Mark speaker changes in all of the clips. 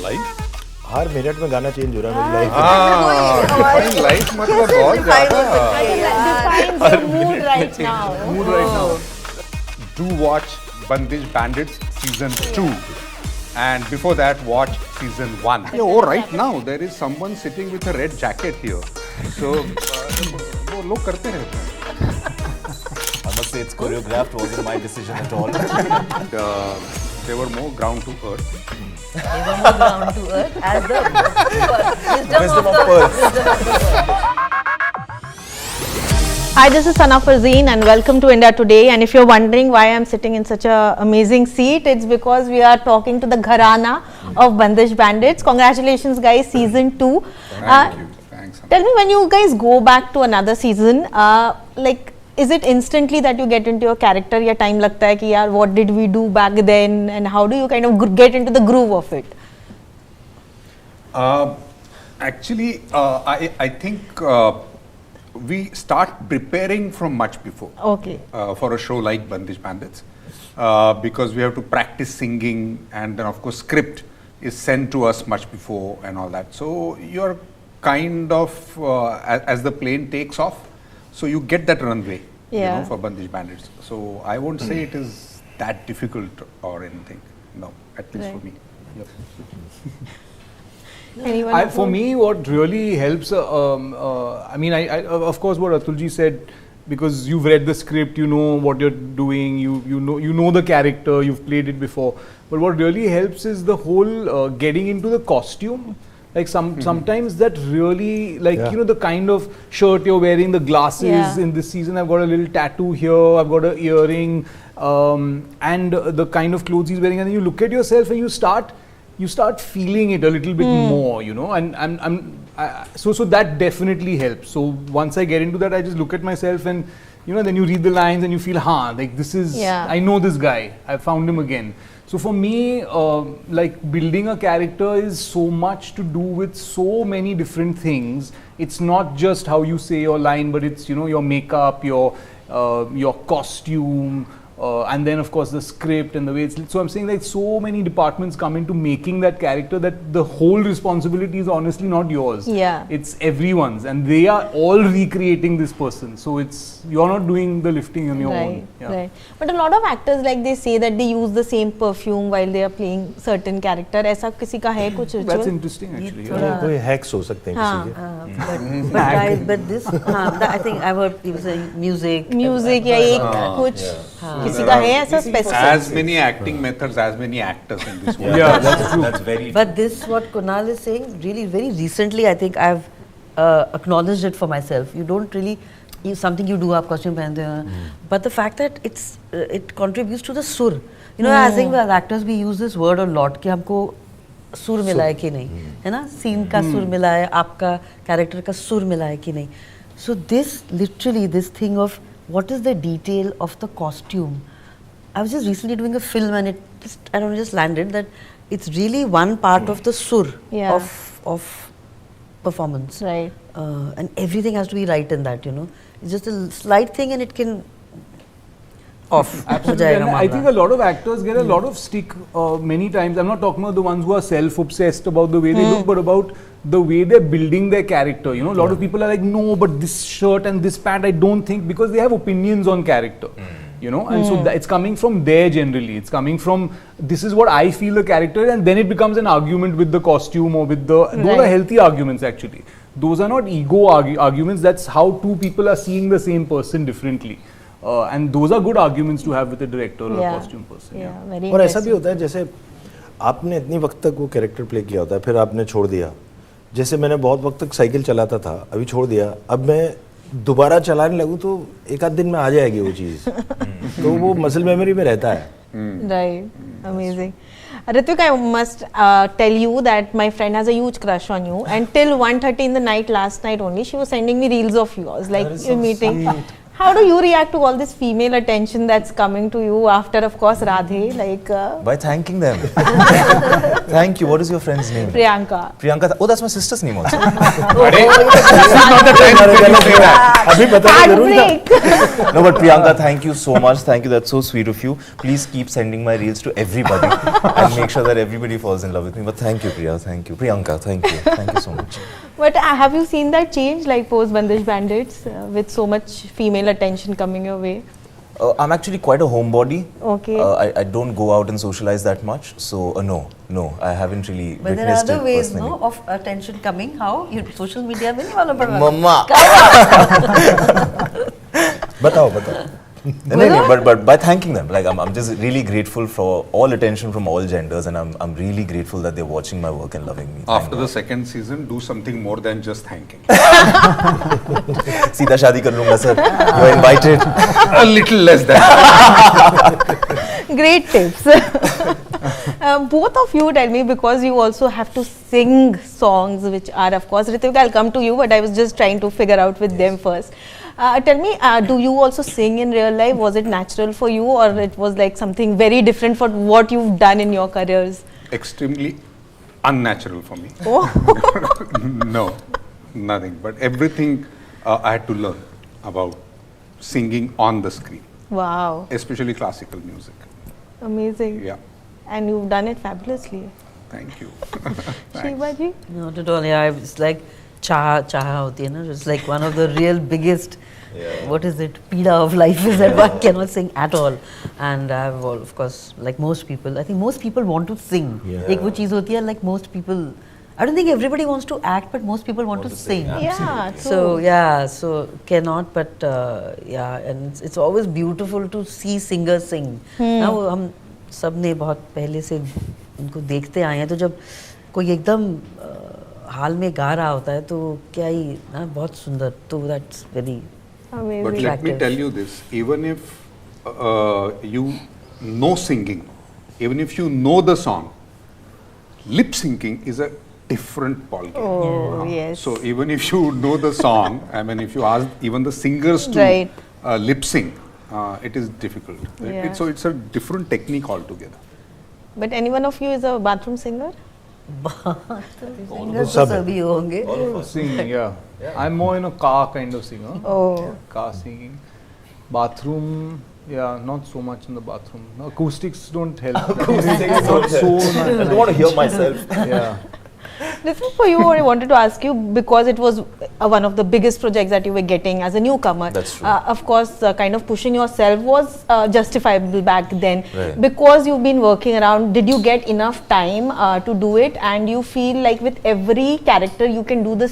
Speaker 1: Life
Speaker 2: हर minute में गाना change हो रहा है मेरी लाइफ
Speaker 1: लाइफ मतलब बहुत ज्यादा
Speaker 3: mood right now.
Speaker 1: Do watch Bandish Bandits season 2 and before that watch season 1. Oh, right now there is someone sitting with a red jacket here. So वो लोग करते रहते हैं.
Speaker 2: I must say it's choreographed, wasn't my decision at all.
Speaker 1: They were more ground to earth.
Speaker 3: They were more ground to earth as the wisdom of the Hi, this is Sana Farzeen and welcome to India Today. And if you're wondering why I'm sitting in such an amazing seat, it's because we are talking to the gharana of Bandish Bandits. Congratulations guys, season 2.
Speaker 1: Thank you. Thanks.
Speaker 3: Tell me, when you guys go back to another season, like, is it instantly that you get into your character? या time लगता है कि यार what did we do back then, and how do you kind of get into the groove of it?
Speaker 1: Actually, I think we start preparing from much before.
Speaker 3: Okay.
Speaker 1: For a show like Bandish Bandits, because we have to practice singing, and then of course script is sent to us much before and all that. So you're kind of as the plane takes off, so you get that runway, you know, for Bandish Bandits. So I won't say it is that difficult or anything. No, at least for me. Yep.
Speaker 3: Anyone?
Speaker 4: For me, what really helps, I mean, I of course what Atulji said, because you've read the script, you know what you're doing, you know the character, you've played it before. But what really helps is the whole getting into the costume. Like sometimes that really, like, you know, the kind of shirt you're wearing, the glasses. In this season I've got a little tattoo here, I've got an earring, and the kind of clothes he's wearing, and then you look at yourself and you start feeling it a little bit more, you know, and so that definitely helps. So once I get into that, I just look at myself, and you know, then you read the lines and you feel, like this is, I know this guy, I found him again. So for me, like, building a character is so much to do with so many different things. It's not just how you say your line, but it's, you know, your makeup, your costume, and then of course the script and the way it's. So I'm saying, like, so many departments come into making that character that the whole responsibility is honestly not yours.
Speaker 3: Yeah.
Speaker 4: It's everyone's, and they are all recreating this person. So you're not doing the lifting on your own.
Speaker 3: Right. But a lot of actors, like, they say that they use the same perfume while they are playing certain character. ऐसा किसी का है कुछ ritual?
Speaker 4: That's interesting actually.
Speaker 2: कोई hacks हो सकते हैं किसी
Speaker 5: के. But this, I think I've heard people say music.
Speaker 3: Music या एक कुछ किसी का है ऐसा specific.
Speaker 1: As many acting methods, as many actors in this world.
Speaker 4: Yeah, that's true.
Speaker 2: That's very true.
Speaker 5: But this, what Kunaal is saying, really very recently, I think I've acknowledged it for myself. You don't really, something you do, आप costume पहनते हैं, but the fact that it contributes to the sur. You know, I think as actors we use this word a lot कि हमको सुर मिला है कि नहीं, है ना? Scene का सुर मिला है, आपका character का सुर मिला है कि नहीं. So this, literally, this thing of what is the detail of the costume. I was just recently doing a film and it just landed that it's really one part of the sur of performance.
Speaker 3: Right.
Speaker 5: And everything has to be right in that, you know. It's just a slight thing and it can off.
Speaker 4: Absolutely. And I think a lot of actors get a lot of stick many times. I'm not talking about the ones who are self-obsessed about the way they look, but about the way they're building their character. You know, a lot of people are like, no, but this shirt and this pant, I don't think, because they have opinions on character. You know, and so it's coming from there generally. It's coming from, this is what I feel the character is, and then it becomes an argument with the costume or with the, those are healthy arguments actually. Those are not ego arguments, that's how two people are seeing the same person differently. And those are good arguments to have with a director or a costume person.
Speaker 3: Very
Speaker 2: और ऐसा भी होता है जैसे आपने इतनी वक्त तक वो कैरेक्टर प्ले किया होता है, फिर आपने छोड़ दिया. जैसे मैंने बहुत वक्त तक साइकिल चलाता था, अभी छोड़ दिया, अब मैं दोबारा चलाने लगूं तो एक आध दिन में आ जाएगी वो चीज़. तो वो मसल मेमोरी में रहता है.
Speaker 3: Right. Amazing. Ritwik, I must tell you that my friend has a huge crush on you, and till 1:30 in the night last night only, she was sending me reels of yours, like you're meeting. How do you react to all this female attention that's coming to you after, of course, Radhe? Like
Speaker 6: by thanking them. Thank you. What is your friend's name?
Speaker 3: Priyanka.
Speaker 6: Priyanka. Oh, that's my sister's name also.
Speaker 3: Heartbreak.
Speaker 6: No, but Priyanka, thank you so much. Thank you. That's so sweet of you. Please keep sending my reels to everybody and make sure that everybody falls in love with me. But thank you, Priya. Thank you. Priyanka, thank you. Thank you so much.
Speaker 3: But have you seen that change, like post Bandish Bandits, with so much female attention coming your way?
Speaker 6: I'm actually quite a homebody.
Speaker 3: Okay.
Speaker 6: I don't go out and socialize that much. So no, I haven't really
Speaker 5: But there are
Speaker 6: witnessed
Speaker 5: other
Speaker 6: it
Speaker 5: ways,
Speaker 6: personally.
Speaker 5: no, of attention coming. How? You social media में नहीं मालूम पड़ा.
Speaker 6: Mama.
Speaker 2: बताओ.
Speaker 6: No, but by thanking them, like I'm just really grateful for all attention from all genders, and I'm really grateful that they're watching my work and loving me.
Speaker 1: After the second season, do something more than just thanking.
Speaker 6: सीधा शादी कर लूँगा sir. You're invited.
Speaker 1: A little less than.
Speaker 3: Great tips. Both of you tell me, because you also have to sing songs which are, of course, Ritwik, I'll come to you, but I was just trying to figure out with them first. Tell me, do you also sing in real life? Was it natural for you, or it was like something very different for what you've done in your careers?
Speaker 1: Extremely unnatural for me.
Speaker 3: Oh.
Speaker 1: No, nothing. But everything I had to learn about singing on the screen,
Speaker 3: Wow,
Speaker 1: especially classical music.
Speaker 3: amazing.
Speaker 1: Yeah,
Speaker 3: And you've done it fabulously.
Speaker 1: thank you.
Speaker 3: Sheeba ji?
Speaker 5: Not at all. Yeah, it's like चाहा होती है ना. It's like one of the real biggest. What is it? Pida of life is that one cannot sing at all. And I've of course, like most people, I think most people want to sing. एक वो चीज़ होती है, like most people. I don't think everybody wants to act, but most people want to sing.
Speaker 3: Yeah, true.
Speaker 5: So yeah, so cannot, but yeah, and it's always beautiful to see singers sing. Now हम सब ने बहुत पहले से उनको देखते आए हैं, तो जब कोई एकदम हाल में गा रहा होता है तो क्या ही ना, बहुत सुंदर. तो that's very
Speaker 3: Amazing.
Speaker 1: But let me tell you this, even if you know singing, even if you know the song, lip syncing is a different ballgame.
Speaker 3: Oh, yes.
Speaker 1: So even if you know the song, I mean, if you ask even the singers to
Speaker 3: Right.
Speaker 1: lip sync, it is difficult.
Speaker 3: Yeah.
Speaker 1: So it's a different technique altogether.
Speaker 3: But any one of you is a bathroom singer?
Speaker 5: singers तो सभी होंगे.
Speaker 4: Singing, yeah. I'm more in a car kind of singer.
Speaker 3: Oh.
Speaker 4: Car singing. Bathroom, yeah, not so much in the bathroom. No, acoustics don't help.
Speaker 6: Acoustics don't
Speaker 4: so
Speaker 6: help.
Speaker 4: nice.
Speaker 6: I don't want to hear myself.
Speaker 4: Yeah.
Speaker 3: This is for you, I wanted to ask you, because it was one of the biggest projects that you were getting as a newcomer.
Speaker 6: That's true.
Speaker 3: Of course, kind of pushing yourself was justifiable back then.
Speaker 6: Right.
Speaker 3: Because you've been working around, did you get enough time to do it? And you feel like with every character, you can do the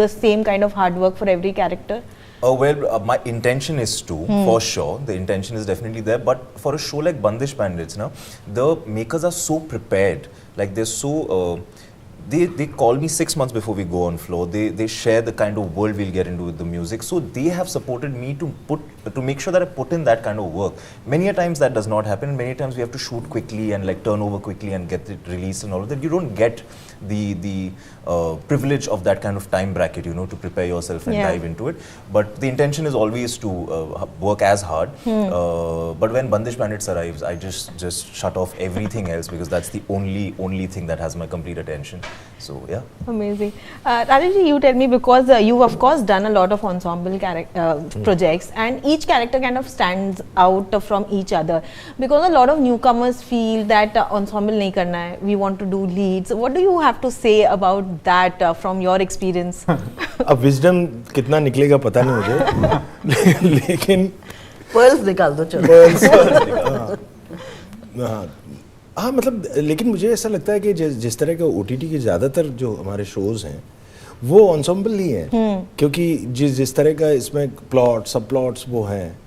Speaker 3: same kind of hard work for every character?
Speaker 6: My intention is to, for sure. The intention is definitely there. But for a show like Bandish Bandits, now the makers are so prepared. Like they're so. They call me 6 months before we go on floor. They share the kind of world we'll get into with the music. So they have supported me to make sure that I put in that kind of work. Many a times that does not happen. Many times we have to shoot quickly and like turn over quickly and get it released and all of that. You don't get the privilege of that kind of time bracket, you know, to prepare yourself and dive into it. But the intention is always to work as hard. But when Bandish Bandits arrives, I just shut off everything else, because that's the only thing that has my complete attention. So yeah.
Speaker 3: Amazing. Rajesh, you tell me, because you've of course done a lot of ensemble projects, and each character kind of stands out from each other, because a lot of newcomers feel that ensemble nahi karna hai, we want to do leads. What do you have to say about that from your experience?
Speaker 2: अब wisdom कितना निकलेगा पता नहीं मुझे लेकिन
Speaker 5: Pearls निकाल दो चलो.
Speaker 2: हाँ मतलब, लेकिन मुझे ऐसा लगता है कि जिस तरह के OTT के ज़्यादातर जो हमारे शोज़ हैं वो ensemble ही हैं, क्योंकि जिस तरह का इसमें प्लॉट सब प्लॉट्स वो हैं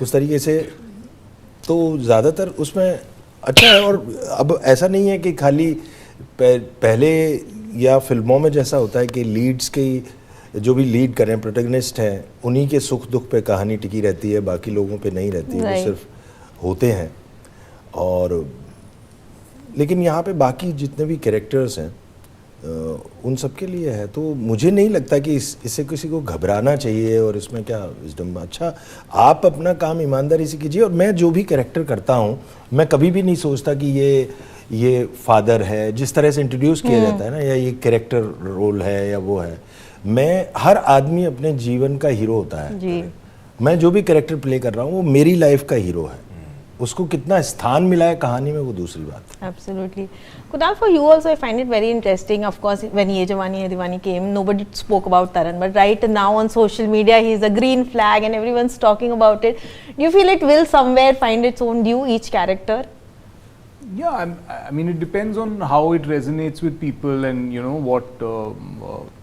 Speaker 2: उस तरीके से, तो ज़्यादातर उसमें अच्छा है. और अब ऐसा नहीं है कि खाली पहले या फिल्मों में जैसा होता है कि लीड्स के जो भी लीड कर रहे हैं प्रोटैगनिस्ट हैं उन्हीं के सुख दुख पे कहानी टिकी रहती है, बाकी लोगों पे नहीं रहती है, वो सिर्फ होते हैं. और लेकिन यहाँ पे बाकी जितने भी कैरेक्टर्स हैं उन सब के लिए है। तो मुझे नहीं लगता कि इससे किसी को घबराना चाहिए और इसमें क्या विजडम। अच्छा, आप अपना काम ईमानदारी से कीजिए। और मैं जो भी कैरेक्टर करता हूँ, मैं कभी भी नहीं सोचता कि ये फादर है, जिस तरह से इंट्रोड्यूस किया जाता है ना, या ये कैरेक्टर रोल है या वो है। मैं, हर आदमी अपने जीवन का हीरो होता है जी। मैं जो भी कैरेक्टर प्ले कर रहा हूँ वो मेरी लाइफ का हीरो है। उसको कितना स्थान मिला है कहानी में वो दूसरी बात है।
Speaker 3: Absolutely. Kunal, for you also, I find it very interesting. Of course, when Yeh Jawani Hai Deewani came, nobody spoke about Taran, but right now on social media, he is a green flag and everyone's talking about it. Do you feel it will somewhere find its own due, each character?
Speaker 4: Yeah, I mean, it depends on how it resonates with people, and you know what.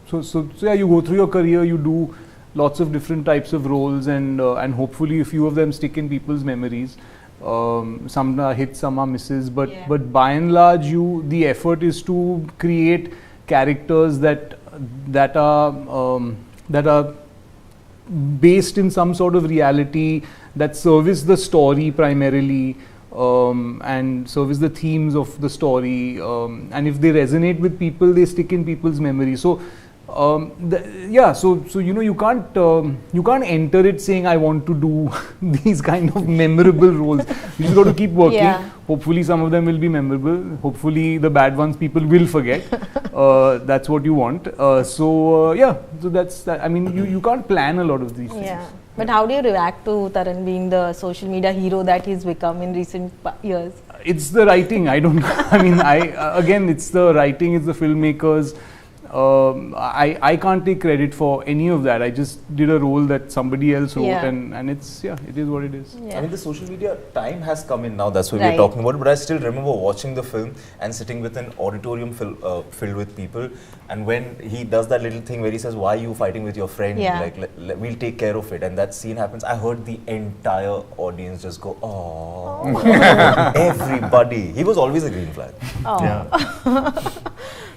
Speaker 4: So yeah, you go through your career, you do lots of different types of roles, and hopefully a few of them stick in people's memories. Some are hits, some are misses, but by and large, the effort is to create characters that are based in some sort of reality, that service the story primarily, and service the themes of the story, and if they resonate with people, they stick in people's memory. So so you know, you can't enter it saying I want to do these kind of memorable roles. You just got to keep working.
Speaker 3: Yeah.
Speaker 4: Hopefully some of them will be memorable. Hopefully the bad ones people will forget. That's what you want. So that's that. I mean, you can't plan a lot of these things.
Speaker 3: Yeah. But how do you react to Taran being the social media hero that he's become in recent years?
Speaker 4: It's the writing. I don't. I mean, again, it's the writing. It's the filmmakers. I can't take credit for any of that. I just did a role that somebody else wrote, and it is what it is.
Speaker 6: I mean, the social media time has come in now, that's what we're talking about, but I still remember watching the film and sitting with an auditorium filled with people, and when he does that little thing where he says, why are you fighting with your friend, like we'll take care of it, and that scene happens, I heard the entire audience just go, oh. Everybody. He was always a green flag.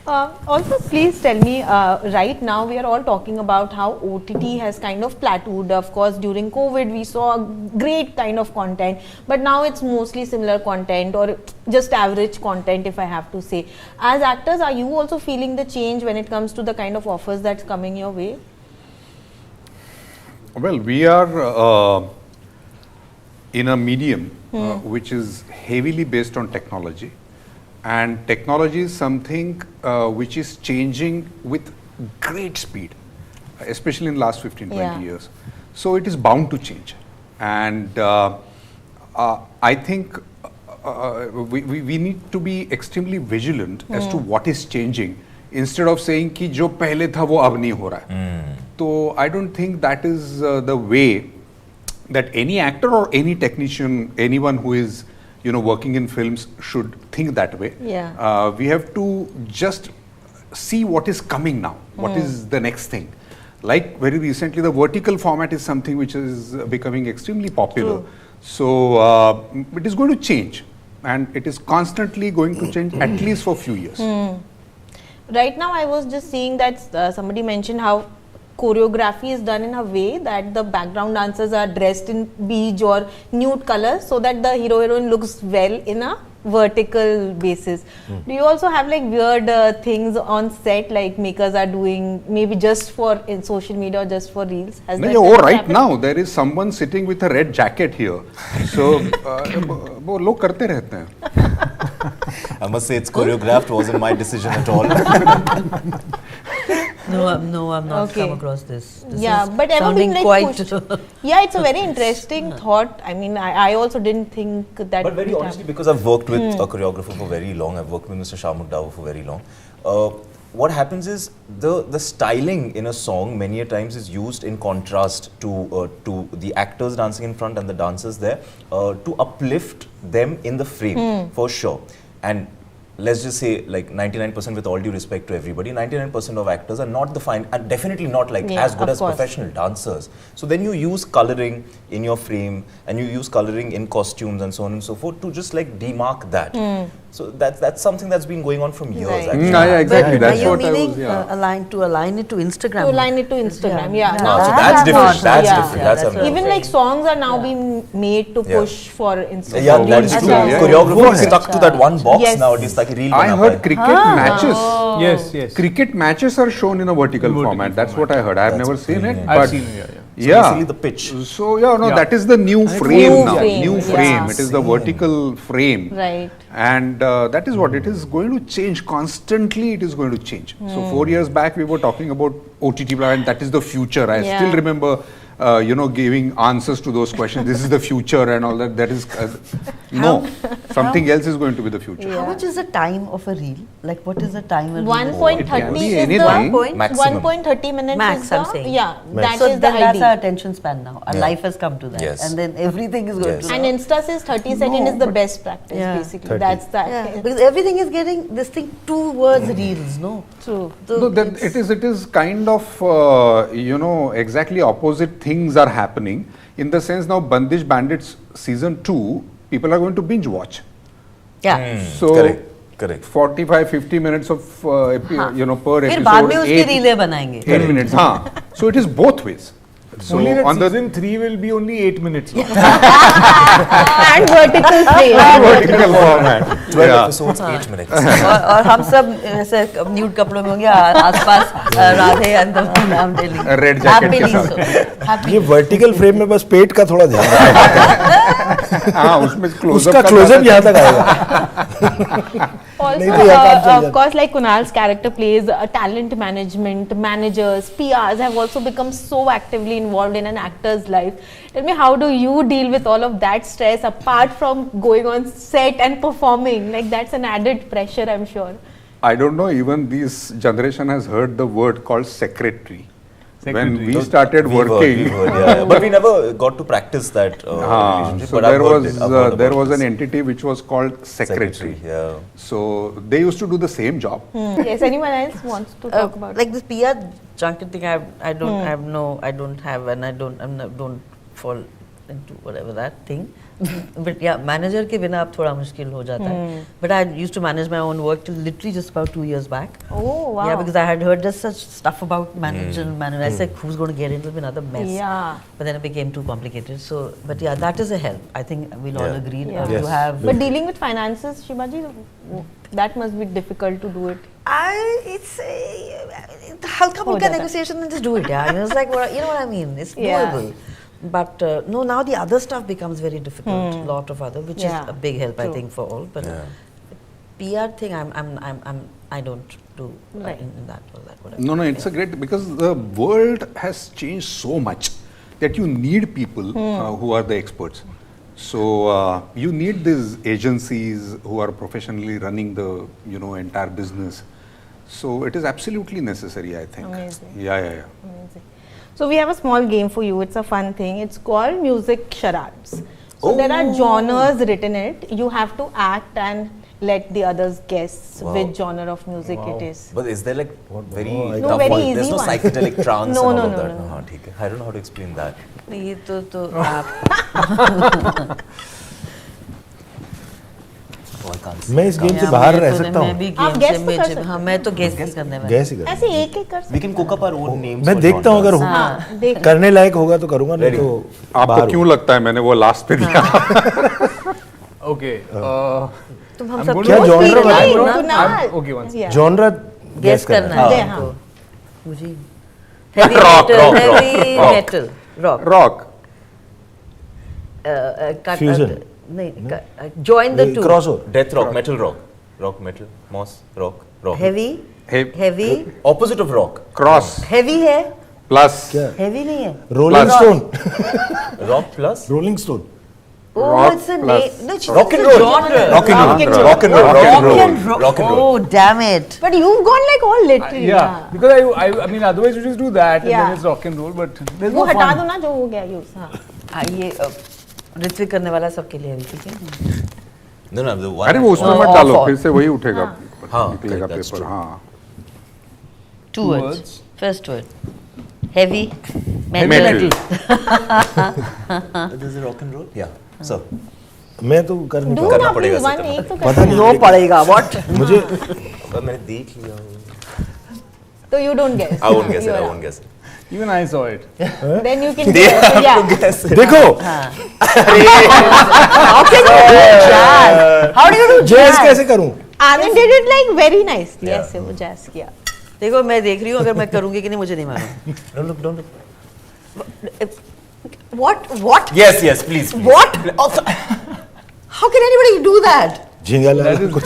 Speaker 3: Also, please tell me, right now we are all talking about how OTT has kind of plateaued. Of course, during COVID we saw great kind of content, but now it's mostly similar content or just average content, if I have to say. As actors, are you also feeling the change when it comes to the kind of offers that's coming your way?
Speaker 1: Well, we are in a medium which is heavily based on technology. And technology is something which is changing with great speed, especially in the last 15-20 years. So it is bound to change. And I think we need to be extremely vigilant as to what is changing, instead of saying कि जो पहले था वो अब नहीं हो रहा है. So I don't think that is the way that any actor or any technician, anyone who is working in films should think that way. We have to just see what is coming now, what is the next thing. Like very recently, the vertical format is something which is becoming extremely popular. So it is going to change, and it is constantly going to change at least for a few years.
Speaker 3: Right now, I was just seeing that somebody mentioned how choreography is done in a way that the background dancers are dressed in beige or nude colors, so that the hero heroine looks well in a vertical basis. Do you also have like weird things on set, like makers are doing maybe just for in social media or just for reels? Has that
Speaker 1: right
Speaker 3: happened?
Speaker 1: now there is someone sitting with a red jacket here, so वो लोग करते रहते हैं.
Speaker 6: I must say it's choreographed, wasn't my decision at all.
Speaker 5: No, I've not come across this. This
Speaker 3: but ever been like
Speaker 5: quite
Speaker 3: pushed. It's a very interesting thought. I mean, I also didn't think that.
Speaker 6: But very honestly, because I've worked with a choreographer for very long, I've worked with Mr. Shamuk Dao for very long. What happens is the styling in a song many a times is used in contrast to the actors dancing in front and the dancers there to uplift them in the frame for sure. And let's just say, like 99%, with all due respect to everybody, 99% of actors are not the fine, and definitely not like as good as professional dancers. So then you use coloring in your frame, and you use coloring in costumes and so on and so forth to just like demark that. So that's something that's been going on from years. Actually.
Speaker 1: Exactly. That's
Speaker 5: are
Speaker 1: what
Speaker 5: you
Speaker 1: I
Speaker 5: meaning
Speaker 1: was.
Speaker 5: align it to Instagram?
Speaker 3: To align it to Instagram,
Speaker 5: No,
Speaker 6: so that's different. That's different. That's amazing.
Speaker 3: Even like songs are now being made to push for Instagram.
Speaker 6: Yeah, that is true. Choreography is stuck to that one box nowadays. Like reel
Speaker 1: I heard cricket matches
Speaker 3: Oh.
Speaker 4: Yes.
Speaker 1: Cricket matches are shown in a vertical format. That's what I heard. I have never seen it.
Speaker 4: I've
Speaker 1: But
Speaker 4: seen it, yeah.
Speaker 6: So basically the pitch.
Speaker 1: So that is the new
Speaker 3: New
Speaker 1: frame now.
Speaker 3: frame,
Speaker 1: New
Speaker 3: yeah.
Speaker 1: frame. It is the vertical frame.
Speaker 3: Right.
Speaker 1: And that is what it is going to change constantly. It is going to change. So 4 years back we were talking about OTT, and that is the future. I
Speaker 3: Yeah.
Speaker 1: still remember, giving answers to those questions. This is the future and all that. That is no. Something else is going to be the future.
Speaker 5: How much is the time of a reel? Like what is the time? a reel is?
Speaker 1: 1.30 It can be
Speaker 3: is
Speaker 1: anything.
Speaker 3: the
Speaker 6: Maximum.
Speaker 3: 1.30 minutes
Speaker 5: Max,
Speaker 3: is the,
Speaker 5: I'm saying.
Speaker 3: yeah, that
Speaker 5: So
Speaker 3: is the
Speaker 5: then that's our
Speaker 3: ideal.
Speaker 5: attention span now. Our
Speaker 6: Yeah.
Speaker 5: life has come to that.
Speaker 6: Yes.
Speaker 5: And then everything is going
Speaker 6: Yes.
Speaker 5: to
Speaker 3: And Insta says 30 seconds is the best practice,
Speaker 5: Yeah.
Speaker 3: basically.
Speaker 2: 30.
Speaker 3: That's that.
Speaker 5: yeah, because everything is getting this thing towards reels, no?
Speaker 3: True.
Speaker 5: So
Speaker 1: No, that
Speaker 5: it's-
Speaker 1: it is kind of exactly opposite things are happening, in the sense now Bandish Bandits season 2 people are going to binge watch.
Speaker 5: yeah.
Speaker 1: So
Speaker 6: Correct.
Speaker 1: 45-50 minutes of per
Speaker 5: फिर बाद में
Speaker 1: episode
Speaker 5: उसकी रीलें बनाएंगे.
Speaker 1: 8 minutes. So it is both ways. So
Speaker 4: Only that
Speaker 1: on the
Speaker 4: season 3 will be only 8 minutes long.
Speaker 3: And vertical frame.
Speaker 1: vertical format.
Speaker 6: 12
Speaker 1: Yeah.
Speaker 6: episodes, 8 minutes.
Speaker 5: और हम सब ऐसे nude कपड़ों में होंगे आसपास Radhe and the I'm telling you.
Speaker 1: Red jacket के
Speaker 5: Happily
Speaker 1: साथ.
Speaker 5: so. Happily.
Speaker 2: ये वर्टिकल फ्रेम में बस पेट का थोड़ा ध्यान रखना।
Speaker 1: हाँ, उसमें
Speaker 2: उसका क्लोजअप यहाँ तक आएगा।
Speaker 3: Also,
Speaker 2: नहीं तो यहाँ काम चल
Speaker 3: of
Speaker 2: जाता।
Speaker 3: course, like Kunal's character plays, talent management, managers, PRs have also become so actively involved in an actor's life. Tell me, how do you deal with all of that stress apart from going on set and performing? Like that's an added pressure, I'm sure.
Speaker 1: I don't know, even this generation has heard the word called secretary. When we
Speaker 6: No,
Speaker 1: started
Speaker 6: we
Speaker 1: working,
Speaker 6: heard, yeah. But we never got to practice that relationship.
Speaker 1: so
Speaker 6: but I've heard it. I've heard
Speaker 1: there
Speaker 6: about
Speaker 1: was an
Speaker 6: this.
Speaker 1: entity which was called secretary.
Speaker 6: Yeah.
Speaker 1: So they used to do the same job.
Speaker 3: Yes, anyone else wants to talk about
Speaker 5: like this PR junket thing. I don't have, and I don't fall into whatever that thing. But yeah, manager के बिना अब थोड़ा मुश्किल हो जाता है. But I used to manage my own work till literally just about 2 years back.
Speaker 3: Oh, wow.
Speaker 5: Yeah, because I had heard just such stuff about manager. I said, who's going to get into another mess?
Speaker 3: Yeah.
Speaker 5: But then it became too complicated. So, but yeah, that is a help. I think we'll all
Speaker 6: Yeah.
Speaker 5: agree.
Speaker 3: Yeah.
Speaker 5: You have.
Speaker 3: But dealing with finances, Sheeba ji, that must be difficult to do it.
Speaker 5: It's halka
Speaker 3: हो
Speaker 5: bulka
Speaker 3: जाता है.
Speaker 5: negotiation and just do it. Yeah, it's like you know what I mean. It's
Speaker 3: Yeah.
Speaker 5: doable. But no, now the other stuff becomes very difficult. Lot of other, which
Speaker 3: Yeah.
Speaker 5: is a big help, I
Speaker 3: True.
Speaker 5: think, for all. But PR thing, I don't do
Speaker 3: Right.
Speaker 5: in that or that whatever.
Speaker 1: No, it's a great, because the world has changed so much that you need people who are the experts. So you need these agencies who are professionally running the entire business. So it is absolutely necessary, I think.
Speaker 3: Amazing.
Speaker 1: Yeah.
Speaker 3: Amazing. So we have a small game for you. It's a fun thing. It's called music charades. So there are genres written in it. You have to act and let the others guess which genre of music it is.
Speaker 6: But is there like very
Speaker 2: No,
Speaker 6: tough
Speaker 3: very
Speaker 6: one?
Speaker 3: easy
Speaker 6: There's no
Speaker 3: one.
Speaker 6: psychedelic trance
Speaker 3: No,
Speaker 6: and
Speaker 3: no,
Speaker 6: all of
Speaker 3: no,
Speaker 6: that.
Speaker 3: no.
Speaker 6: हाँ, ठीक है. I don't know how to explain that.
Speaker 5: ये तो आप
Speaker 6: Oh, I can't see.
Speaker 2: मैं इस game से
Speaker 5: या
Speaker 2: बाहर
Speaker 5: मैं
Speaker 2: रह
Speaker 5: तो-
Speaker 2: सकता
Speaker 5: मैं
Speaker 2: हूँ।
Speaker 5: भी
Speaker 3: आप
Speaker 5: game
Speaker 3: guess
Speaker 5: से
Speaker 3: तो
Speaker 5: मैं
Speaker 3: कर
Speaker 5: जब-
Speaker 3: सकते
Speaker 5: हाँ मैं तो guess नहीं करने वाली.
Speaker 2: गैस ही कर।
Speaker 3: ऐसे एक एक कर सकते
Speaker 6: We can cook up our own names.
Speaker 2: मैं
Speaker 6: for
Speaker 2: देखता हूँ, अगर
Speaker 6: genres.
Speaker 3: हाँ, देख
Speaker 2: करने लायक होगा तो करूँगा, नहीं तो
Speaker 1: आपको
Speaker 2: बाहर
Speaker 1: क्यों लगता है मैंने वो लास्ट पे दिया?
Speaker 4: Okay.
Speaker 5: तुम हम
Speaker 4: I'm
Speaker 5: सब
Speaker 4: going
Speaker 2: क्या
Speaker 4: to-
Speaker 2: genre
Speaker 3: नहीं,
Speaker 2: बताओ?
Speaker 3: नहीं, Kunal.
Speaker 4: Okay, one second.
Speaker 3: Yeah.
Speaker 2: Genre
Speaker 5: guess करना
Speaker 3: है.
Speaker 5: है
Speaker 3: हाँ.
Speaker 5: हमको. मुझे heavy
Speaker 6: Rock,
Speaker 5: metal,
Speaker 6: rock,
Speaker 5: heavy
Speaker 6: rock.
Speaker 5: metal, rock.
Speaker 1: Rock.
Speaker 2: Fusion.
Speaker 5: नहीं, join the two.
Speaker 2: Crossover.
Speaker 6: Death rock, metal rock. Rock, metal, moss, rock, rock.
Speaker 5: Heavy, heavy,
Speaker 6: Opposite of rock.
Speaker 1: Cross.
Speaker 5: heavy है,
Speaker 1: Plus.
Speaker 2: क्या?
Speaker 5: heavy नहीं है.
Speaker 2: Rolling stone.
Speaker 6: Rock plus.
Speaker 2: Rolling stone.
Speaker 5: Oh,
Speaker 1: Rock
Speaker 5: it's a
Speaker 1: plus
Speaker 5: name. No, it's
Speaker 6: Rock and
Speaker 5: a
Speaker 6: roll.
Speaker 5: genre.
Speaker 6: Rock and roll.
Speaker 3: Rock and roll.
Speaker 6: Rock and roll.
Speaker 1: Rock and roll.
Speaker 6: Rock and roll.
Speaker 5: Oh, damn it.
Speaker 3: But you've gone like all literally.
Speaker 4: Yeah, because I mean, otherwise you just do that and
Speaker 3: Yeah.
Speaker 4: then it's rock and roll, but there's
Speaker 3: वो
Speaker 4: no
Speaker 3: हटा
Speaker 4: fun.
Speaker 3: दो ना जो हो गया use. हाँ.
Speaker 5: ये ऋत्विक करने वाला सबके लिए है, ठीक है?
Speaker 6: No, no, the one.
Speaker 1: अरे वो उसमें
Speaker 5: Oh,
Speaker 1: मत डालो,
Speaker 5: off.
Speaker 1: फिर से वही उठेगा,
Speaker 6: हाँ,
Speaker 1: निकलेगा
Speaker 6: that's
Speaker 1: पेपर.
Speaker 6: true.
Speaker 1: हाँ.
Speaker 5: Two words.
Speaker 4: words.
Speaker 5: First word. Heavy,
Speaker 1: Metal.
Speaker 6: This is rock and roll. Yeah. So.
Speaker 2: मैं तो कर नहीं
Speaker 3: Do
Speaker 2: पाऊंगा।
Speaker 3: ना
Speaker 6: पड़ेगा
Speaker 3: please, one
Speaker 6: करना
Speaker 3: एक तो
Speaker 2: पता
Speaker 3: कर.
Speaker 2: नहीं
Speaker 5: नो पड़ेगा. What?
Speaker 2: मुझे
Speaker 6: अब मैंने देख लिया.
Speaker 3: तो you don't guess.
Speaker 6: I won't guess it.
Speaker 3: You
Speaker 6: I
Speaker 3: are
Speaker 6: won't guess it.
Speaker 4: Even I saw it.
Speaker 3: out. Then you can guess. Yeah.
Speaker 6: Guess it.
Speaker 2: देखो
Speaker 5: How can you do jazz? How do you do
Speaker 2: jazz
Speaker 5: jazz?
Speaker 2: कैसे करूं?
Speaker 3: Anand did it like very nicely.
Speaker 6: Yeah.
Speaker 3: ऐसे वो jazz किया.
Speaker 5: देखो मैं देख रही हूँ अगर मैं करूँगी कि नहीं मुझे नहीं मालूम.
Speaker 6: Don't look, don't look.
Speaker 5: What?
Speaker 6: Yes, yes, please. please.
Speaker 5: What? How can anybody do that?
Speaker 2: झिंगा लगा कुछ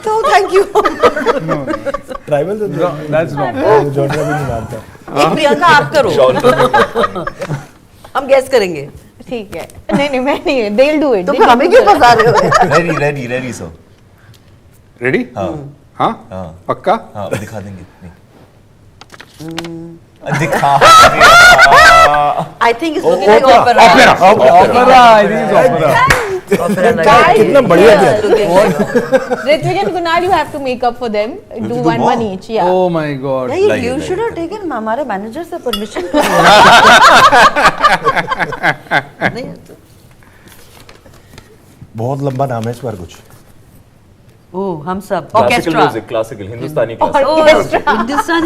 Speaker 5: No, thank you.
Speaker 2: ट्राइबल तो
Speaker 4: That's wrong.
Speaker 2: जॉनरा भी नहीं मानता.
Speaker 5: एक प्रियंका आप करो. हम गैस करेंगे.
Speaker 3: ठीक है. नहीं मैं नहीं. They'll do it.
Speaker 5: तो फिर हमें क्यों फंसा रहे हो?
Speaker 6: Ready, sir.
Speaker 1: Ready?
Speaker 6: हाँ.
Speaker 1: हाँ? पक्का?
Speaker 6: हाँ, दिखा देंगे. दिखा.
Speaker 5: I think it's looking like opera.
Speaker 4: Opera, I think it's opera.
Speaker 2: कितना बढ़िया किया.
Speaker 3: Ritwik and Kunaal, you have to make up for them. Do one each. Yeah.
Speaker 4: Oh my God.
Speaker 5: नहीं, you should have taken हमारे manager से permission. नहीं.
Speaker 2: बहुत लंबा नाम है इस बार कुछ.
Speaker 5: ओह हम सब.
Speaker 6: Classical
Speaker 5: Orchestra.
Speaker 6: music, classical, Hindustani classical.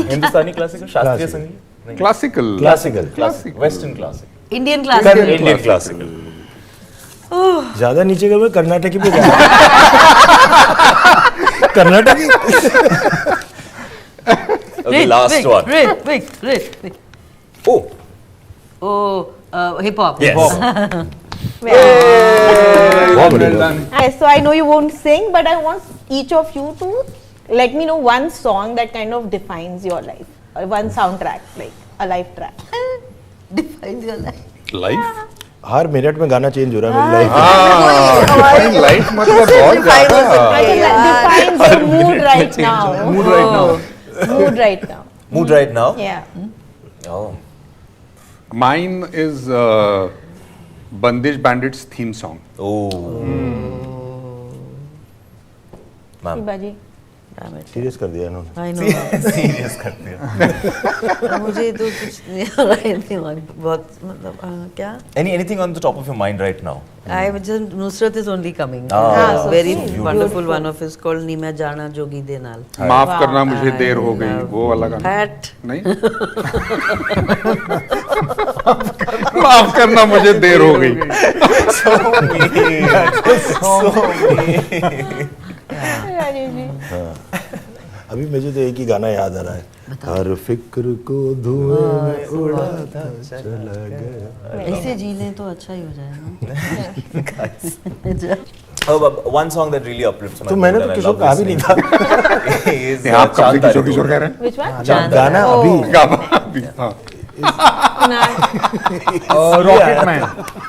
Speaker 6: Hindu classical, शास्त्रीय संगीत.
Speaker 1: Classical.
Speaker 2: Classical.
Speaker 6: Western classical.
Speaker 5: Indian classical.
Speaker 6: Indian classical.
Speaker 2: ज्यादा नीचे गए कर्नाटकी पे जा. Karnataki.
Speaker 6: The last one.
Speaker 5: Wait.
Speaker 6: Oh.
Speaker 5: Hip hop.
Speaker 6: Yes.
Speaker 2: बहुत बढ़िया.
Speaker 3: So I know you won't sing, but I want each of you to let me know one song that kind of defines your life. One soundtrack, like a life track.
Speaker 5: Define your life.
Speaker 1: Life?
Speaker 2: Her minute में गाना change हो रहा है मेरी life.
Speaker 1: Define life मतलब बहुत ज़्यादा.
Speaker 3: Define the mood right now.
Speaker 4: Mood right now.
Speaker 3: Mood right now.
Speaker 6: Mood right now.
Speaker 3: Yeah.
Speaker 6: Oh.
Speaker 1: Mine is Bandish Bandits theme song.
Speaker 6: Oh. Ma'am.
Speaker 3: Sheeba ji.
Speaker 2: Serious कर दिया इन्होंने.
Speaker 5: I know.
Speaker 6: Serious कर दिया.
Speaker 5: मुझे तो कुछ नहीं आ रहा है. बहुत मतलब क्या?
Speaker 6: Anything on the top of your mind right now?
Speaker 5: I was just Nusrat is only coming.
Speaker 6: Ah,
Speaker 3: so
Speaker 5: Very
Speaker 3: sweet.
Speaker 5: wonderful one of his called नी मैं जाना जोगी दे नाल.
Speaker 1: माफ करना मुझे देर हो गई. वो वाला गाना.
Speaker 5: Hat.
Speaker 1: नहीं. माफ करना मुझे देर हो गई.
Speaker 3: राजेश जी.
Speaker 2: अभी मुझे तो एक ही गाना याद आ रहा है. हर फिक्र को धुएं में उड़ाता चला गया.
Speaker 5: ऐसे जी लें तो अच्छा ही हो जाए ना.
Speaker 6: One song that really uplifts my
Speaker 2: तो
Speaker 6: mood
Speaker 2: मैंने
Speaker 6: and
Speaker 2: तो
Speaker 6: I
Speaker 2: किशोर
Speaker 6: love
Speaker 2: कहा भी नहीं था.
Speaker 6: is
Speaker 1: आप कब से
Speaker 6: Chand
Speaker 1: किशोर
Speaker 6: Taare
Speaker 1: किशोर कह रहे हैं?
Speaker 3: Which one?
Speaker 2: गाना अभी.
Speaker 1: गाना अभी. हाँ.
Speaker 3: Kunaal.
Speaker 4: Rocket Man.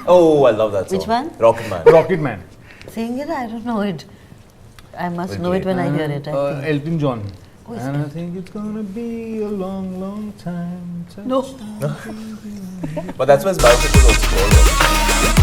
Speaker 6: Oh, I love that song.
Speaker 5: Which one?
Speaker 6: Rocket Man.
Speaker 4: Rocket Man.
Speaker 5: Sing it, I don't know it. I must know it when I hear it. I think.
Speaker 4: Elton John. And I think it's gonna be a long, long time.
Speaker 5: No.
Speaker 6: But that's why his biopic was also called.